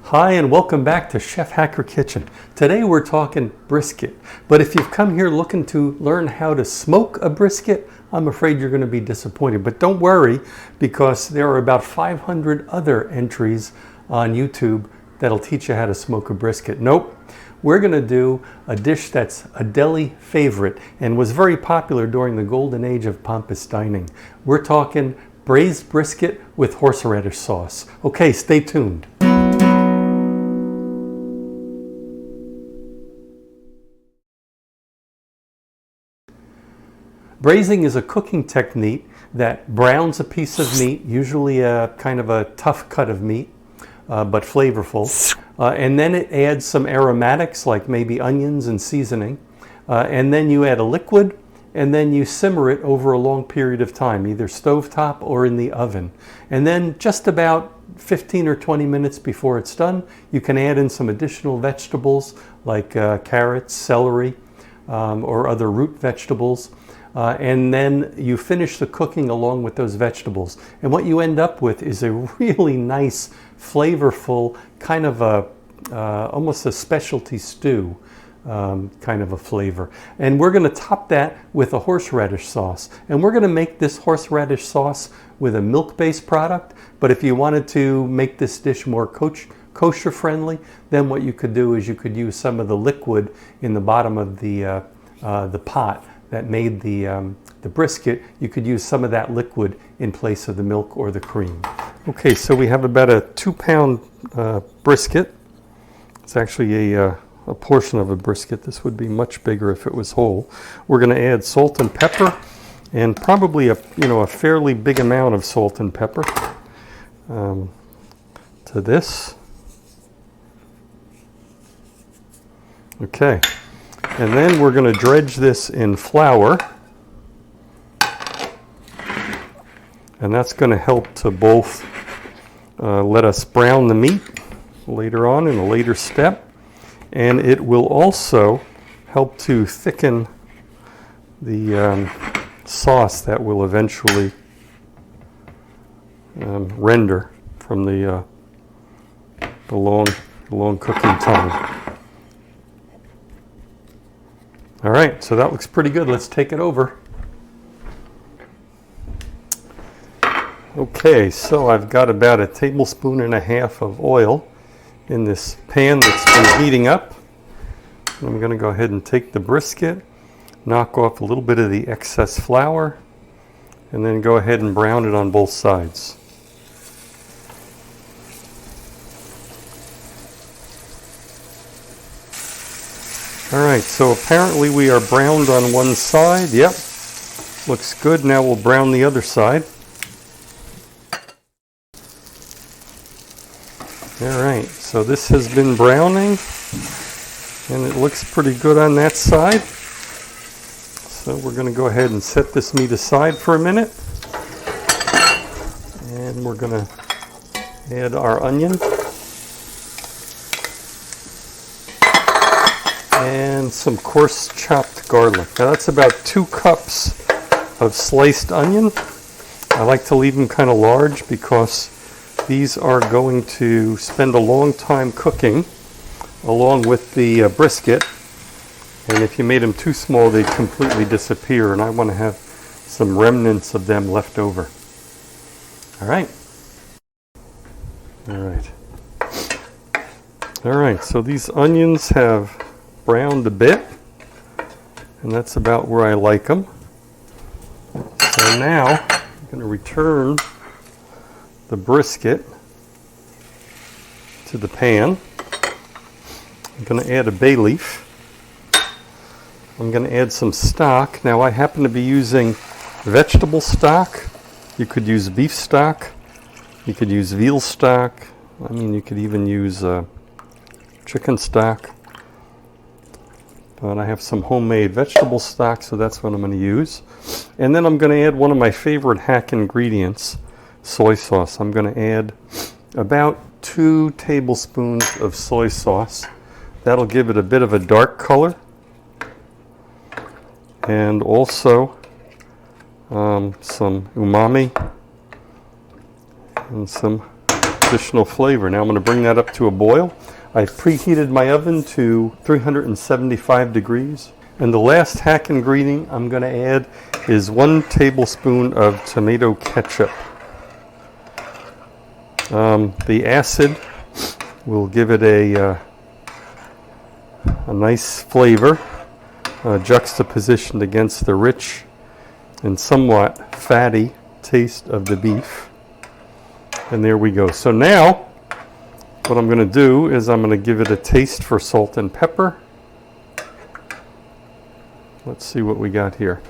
Hi and welcome back to Chef Hacker Kitchen. Today we're talking brisket, but if you've come here looking to learn how to smoke a brisket, I'm afraid you're going to be disappointed. But don't worry, because there are about 500 other entries on YouTube that'll teach you how to smoke a brisket. Nope, we're going to do a dish that's a deli favorite and was very popular during the golden age of pompous dining. We're talking braised brisket with horseradish sauce. Okay, stay tuned. Braising is a cooking technique that browns a piece of meat, usually a kind of a tough cut of meat, but flavorful. And then it adds some aromatics like maybe onions and seasoning. And then you add a liquid, and then you simmer it over a long period of time, either stovetop or in the oven. And then just about 15 or 20 minutes before it's done, you can add in some additional vegetables like carrots, celery, or other root vegetables. And then you finish the cooking along with those vegetables. And what you end up with is a really nice, flavorful, kind of almost a specialty stew kind of a flavor. And we're going to top that with a horseradish sauce. And we're going to make this horseradish sauce with a milk-based product. But if you wanted to make this dish more kosher friendly, then what you could do is you could use some of the liquid in the bottom of the pot that made the brisket. You could use some of that liquid in place of the milk or the cream. Okay, so we have about a 2-pound brisket. It's actually a portion of a brisket. This would be much bigger if it was whole. We're going to add salt and pepper, and probably a fairly big amount of salt and pepper to this. Okay. And then we're going to dredge this in flour, and that's going to help to both let us brown the meat later on in a later step, and it will also help to thicken the sauce that will eventually render from the long cooking time. All right, so that looks pretty good. Let's take it over. Okay, so I've got about 1.5 tablespoons of oil in this pan that's been heating up. I'm going to go ahead and take the brisket, knock off a little bit of the excess flour, and then go ahead and brown it on both sides. All right, so apparently we are browned on one side. Yep, looks good. Now we'll brown the other side. All right, so this has been browning, and it looks pretty good on that side. So we're going to go ahead and set this meat aside for a minute. And we're going to add our onion. And some coarse chopped garlic. Now that's about 2 cups of sliced onion. I like to leave them kind of large because these are going to spend a long time cooking along with the brisket. And if you made them too small, they'd completely disappear, and I want to have some remnants of them left over. All right. All right, so these onions have browned a bit, and that's about where I like them. So now I'm going to return the brisket to the pan. I'm going to add a bay leaf. I'm going to add some stock. Now I happen to be using vegetable stock. You could use beef stock. You could use veal stock. I mean, you could even use chicken stock. But I have some homemade vegetable stock, so that's what I'm going to use. And then I'm going to add one of my favorite hack ingredients, soy sauce. I'm going to add about 2 tablespoons of soy sauce. That'll give it a bit of a dark color. And also some umami and some additional flavor. Now I'm going to bring that up to a boil. I've preheated my oven to 375 degrees. And the last hack ingredient I'm going to add is 1 tablespoon of tomato ketchup. The acid will give it a nice flavor, juxtapositioned against the rich and somewhat fatty taste of the beef. And there we go. So now what I'm going to do is I'm going to give it a taste for salt and pepper. Let's see what we got here.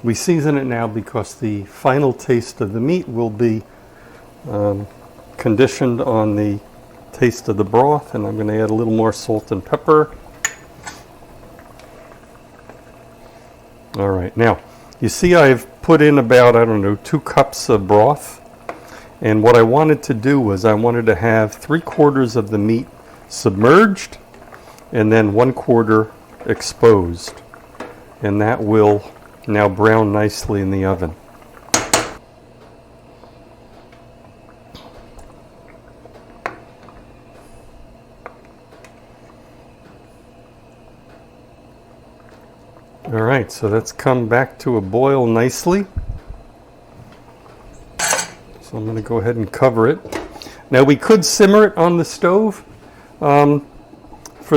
We season it now because the final taste of the meat will be conditioned on the taste of the broth, and I'm going to add a little more salt and pepper. All right, now you see I've put in about, I don't know, 2 cups of broth, and what I wanted to do was I wanted to have 3/4 of the meat submerged and then 1/4 exposed, and that will now brown nicely in the oven. All right, so that's come back to a boil nicely. So I'm going to go ahead and cover it. Now we could simmer it on the stove for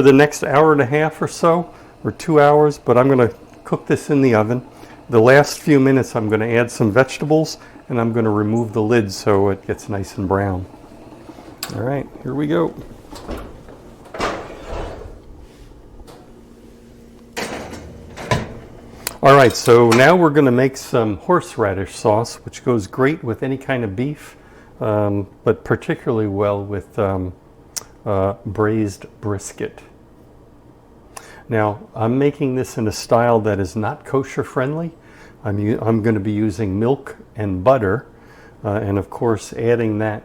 the next hour and a half or so, or 2 hours, but I'm going to cook this in the oven. The last few minutes I'm going to add some vegetables, and I'm going to remove the lid so it gets nice and brown. All right, here we go. All right, so now we're going to make some horseradish sauce, which goes great with any kind of beef, but particularly well with braised brisket. Now, I'm making this in a style that is not kosher friendly. I'm going to be using milk and butter, and of course adding that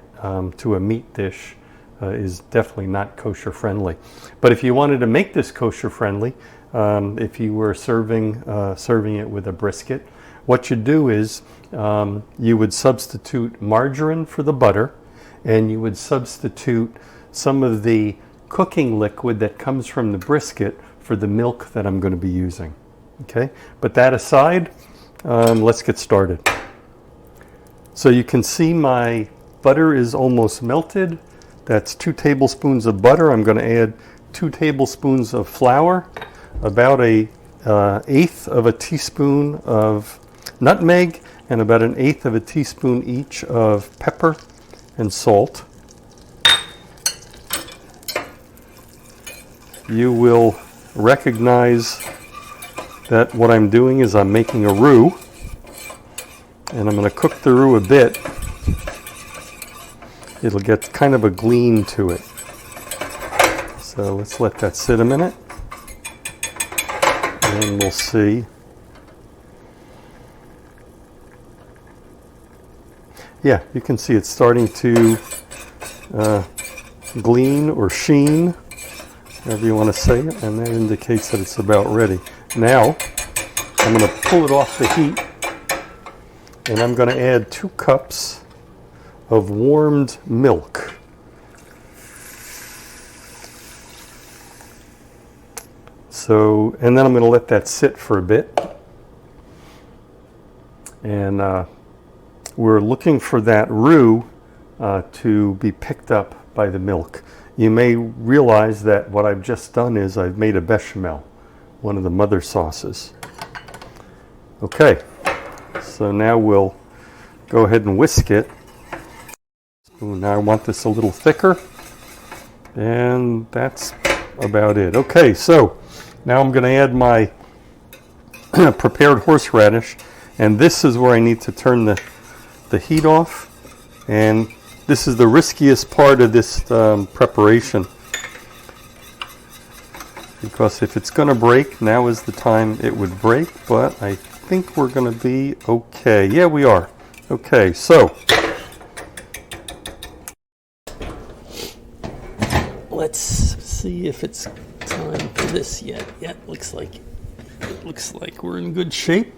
to a meat dish is definitely not kosher friendly. But if you wanted to make this kosher friendly, if you were serving it with a brisket, what you do is you would substitute margarine for the butter, and you would substitute some of the cooking liquid that comes from the brisket for the milk that I'm going to be using. Okay, but that aside, let's get started. So you can see my butter is almost melted. That's 2 tablespoons of butter. I'm going to add 2 tablespoons of flour, about a 1/8 of a teaspoon of nutmeg, and about 1/8 of a teaspoon each of pepper and salt. You will recognize that what I'm doing is I'm making a roux, and I'm going to cook the roux a bit. It'll get kind of a gleam to it. So let's let that sit a minute, and we'll see. Yeah, you can see it's starting to gleam or sheen, however you want to say it, and that indicates that it's about ready. Now, I'm going to pull it off the heat, and I'm going to add 2 cups of warmed milk. So, and then I'm going to let that sit for a bit. And we're looking for that roux to be picked up by the milk. You may realize that what I've just done is I've made a bechamel, one of the mother sauces. Okay, so now we'll go ahead and whisk it. Now I want this a little thicker, and that's about it. Okay, so now I'm going to add my prepared horseradish, and this is where I need to turn the heat off, and this is the riskiest part of this preparation, because if it's going to break, now is the time it would break, but I think we're going to be okay. Yeah, we are. Okay, so let's see if it's time for this yet. Yeah, it looks like we're in good shape.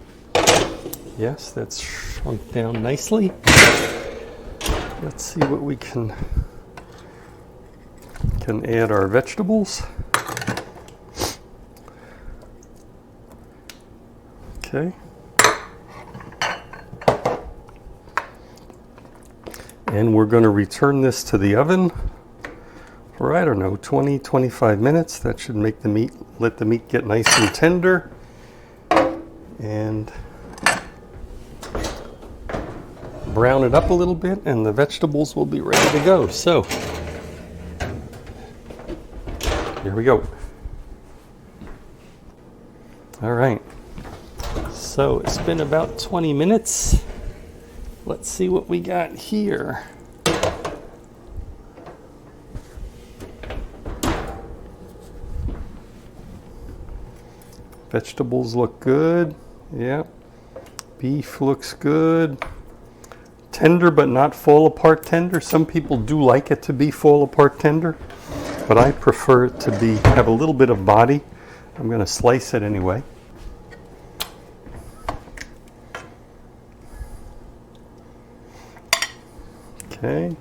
Yes, that's shrunk down nicely. Let's see what we can add our vegetables. Okay. And we're going to return this to the oven for, I don't know, 20-25 minutes. That should make the meat, let the meat get nice and tender. And brown it up a little bit, and the vegetables will be ready to go. So, here we go. All right. So, it's been about 20 minutes. Let's see what we got here. Vegetables look good. Yep. Beef looks good. Tender but not fall apart tender. Some people do like it to be fall apart tender, but I prefer it to have a little bit of body. I'm going to slice it anyway. Okay.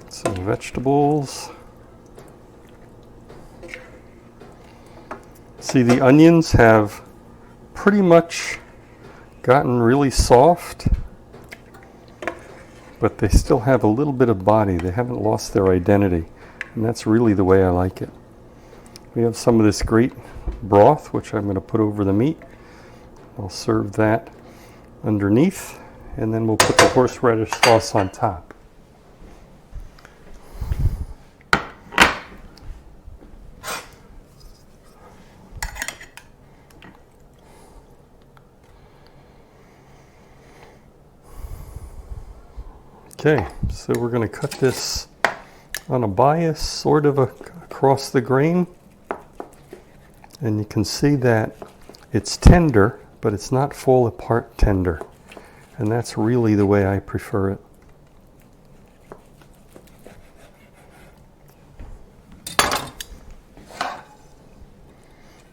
Some vegetables. See, the onions have pretty much gotten really soft, but they still have a little bit of body. They haven't lost their identity, and that's really the way I like it. We have some of this great broth, which I'm going to put over the meat. I'll serve that underneath, and then we'll put the horseradish sauce on top. Okay, so we're going to cut this on a bias, sort of across the grain, and you can see that it's tender, but it's not fall apart tender, and that's really the way I prefer it.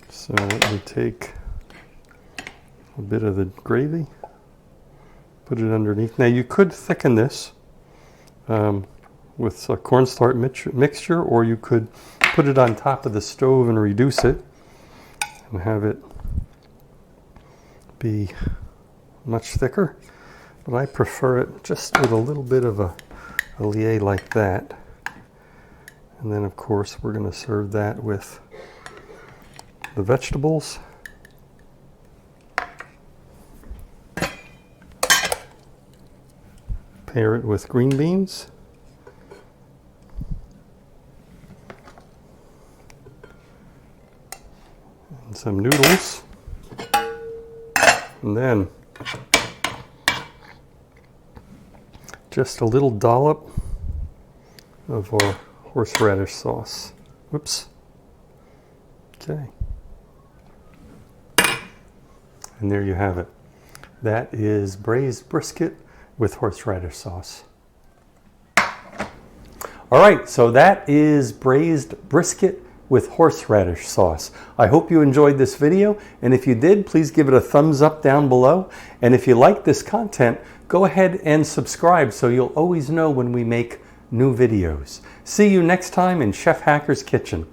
So let me take a bit of the gravy, put it underneath. Now you could thicken this with a cornstarch mixture, or you could put it on top of the stove and reduce it and have it be much thicker, but I prefer it just with a little bit of a lier like that. And then of course we're going to serve that with the vegetables. Pair it with green beans. And some noodles. And then just a little dollop of our horseradish sauce. Whoops. Okay. And there you have it. That is braised brisket with horseradish sauce. All right, so that is braised brisket with horseradish sauce. I hope you enjoyed this video, and if you did, please give it a thumbs up down below. And if you like this content, go ahead and subscribe so you'll always know when we make new videos. See you next time in Chef Hacker's Kitchen.